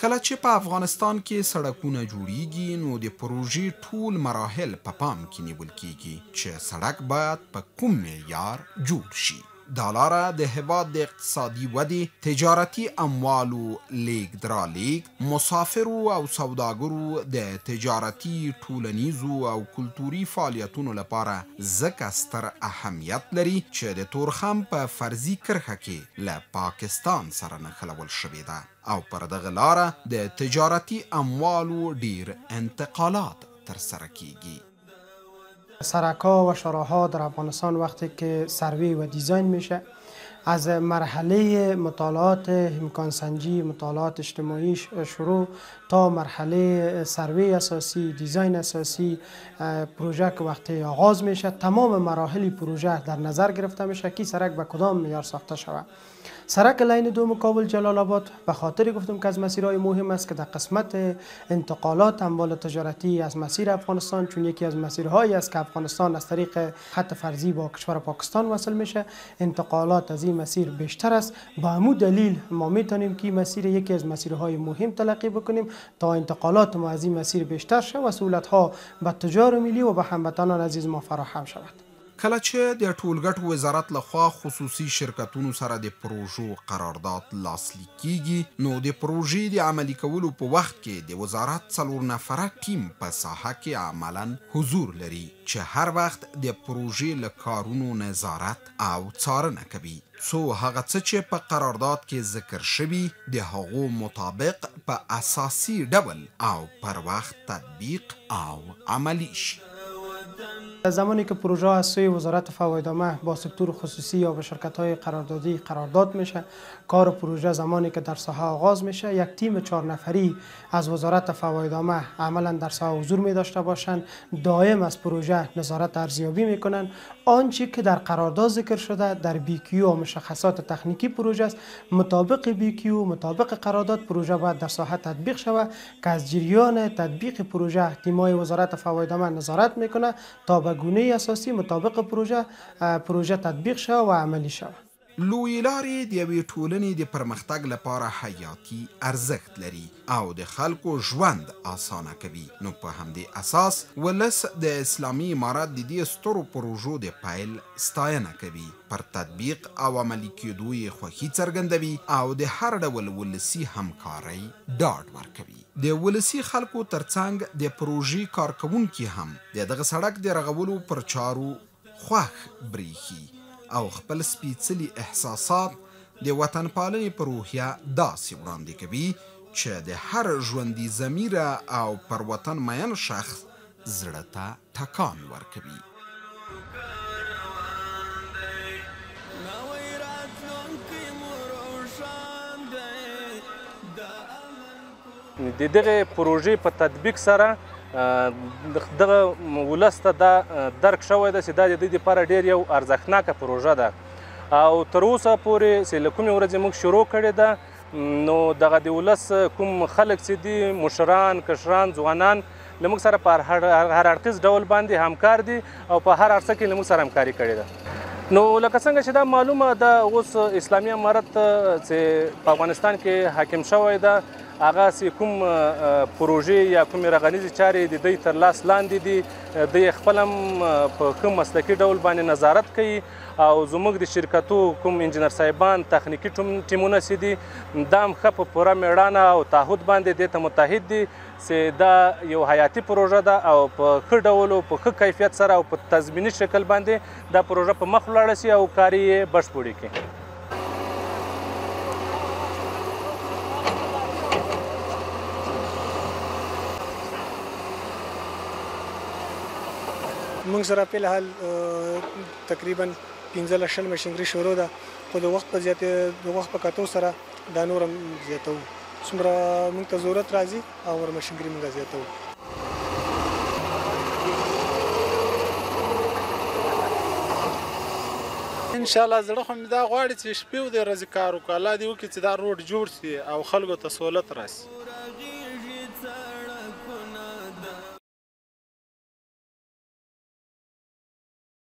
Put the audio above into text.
کله چې په افغانستان کې سړکونه جوړیږي نو د پروژې ټول مراحل په پام کې نیول کیږي چې سړک باید په کوم معیار جوړ شي. دا لاره د هېواد د اقتصادي ودې، تجارتي اموالو لیږد رالیږد، مسافرو او سوداګرو د تجارتي، ټولنیزو او کلتوري فعالیتونو لپاره ځکه ستر اهمیت لري چې د تورخم په فرضي کرښه کې له پاکستان سره نښلول شوې ده او پر دغه لاره د تجارتي اموالو ډیر انتقالات ترسره کیږي. سرک‌ها و شاهراه‌ها در افغانستان وقتی که سروی و دیزاین میشه از مرحله مطالعات امکانسنجی، مطالعات اجتماعی شروع تا مرحله سروی اساسی، دیزاین اساسی، پروژه که وقتی آغاز میشه تمام مراحل پروژه در نظر گرفته میشه که سرک به کدام معیار ساخته شود. سرک لین دوم کابل جلال آباد به خاطر گفتم که از مسیرهای مهم است که در قسمت انتقالات اموال تجارتی از مسیر افغانستان، چون یکی از مسیرهایی است که افغانستان از طریق خط فرضی با کشور پاکستان وصل میشه، انتقالات از این مسیر بیشتر است. با همون دلیل ما میتونیم که مسیر یکی از مسیرهای مهم تلقی بکنیم تا انتقالات ما از این مسیر بیشتر شود و سهولت‌ها به تجار ملی و به هموطنان عزیز ما فراهم شود. کله چې د ټولګټ وزارت لخوا خصوصي شرکتونو سره د پروژو قرارداد لاسلیک کیږي نو د پروژې د عملي کولو په وخت کې د وزارت 4 نفره ټیم په ساحه کې عملاً حضور لري چې هر وخت د پروژې له کارونو نظارت او څارنه کوي څو هغه څه چې په قرارداد کې ذکر شوي د هغو مطابق په اساسي ډول او پر وخت تطبیق او عملی شي. زمانی که پروژه از سوی وزارت فوایدامه با سکتور خصوصی یا با شرکت‌های قراردادی قرارداد میشه، کار پروژه زمانی که در ساحه آغاز میشه یک تیم 4 نفری از وزارت فوایدامه عملا در ساحه حضور می داشته باشند، دائم از پروژه نظارت ارزیابی میکنن. آنچه که در قرارداد ذکر شده در بیکیو و مشخصات تکنیکی پروژه است، مطابق بیکیو، مطابق قرارداد پروژه باید در ساحه تطبیق شود که از جریان تطبیق پروژه تیم‌های وزارت فوایدامه نظارت میکنه تا به گونه اساسی مطابق پروژه تطبیق شود و عملی شود. لویې لارې د یوې ټولنې د پرمختګ لپاره حیاتي ارزښت لري او د خلکو ژوند اسانه کوي نو په همدې اساس ولس د اسلامي امارت د دې سترو پروژو د پیل ستاینه کوي، پر تطبیق او عملي کېدو یې خوښي څرګندوي او د هر ډول ولسي همکارۍ ډاډ ورکوي. د ولسي خلکو ترڅنګ د پروژې کارکوونکي هم د دغه سړک د رغولو پر چارو خوښ بریښي او خپل سپیڅلي احساسات د وطن پالنې په روحیه داسې وړاندې کوي چې د هر ژوندي ضمیره او پر وطن مین شخص زړه ته ټکان ورکوي. د دغه پروژې په تطبیق سره دغه ولس ته دا درک شوی ده چې دا د دوی دپاره ډېر یو ارزښتناکه پروژه ده او تر اوسه پورې چې له کومې ورځې موږ شروع کړې ده نو دغه د ولس کوم خلک چې دي مشران، کشران، ځوانان له موږ سره په هر اړخیز ډول باندې همکار دي او په هر عرصه کې له موږ سره همکاري کړې ده. نو لکه څنګه چې دا معلومه ده اوس اسلامي امارت چې په افغانستان کې حاکم شوی ده هغه چې کوم پروژې یا کومې رغنیزې چارې د دوی تر لاس لاندې دي دوی خپل هم په ښه مسلکي ډول باندې نظارت کوي او زموږ د شرکتو کوم انجینر صاحبان تخنیکي ټیمونه چې دي دا هم ښه په پوره مېړانه او تعهد باندې دې ته متحد دي چې دا یو حیاتي پروژه ده او په ښه ډول او په ښه کیفیت سره او په تضمیني شکل باندې دا پروژه په مخ ولاړه شي او کار یې بشپړ کړي. موږ سره په الحال تقریبا 15 ماشینګري شروع ده خو د وخت په کتو سره دا نور هم زیاتو څومره موږ ته ضرورت راځي او ور ماشینګري موږ زیاتو. ان شاء الله زړه خو مې دا غواړي چې شپې و د ورځې کار وکړو، الله دې وکړي چې دا روډ جوړ شي او خلکو ته سهولت راشي.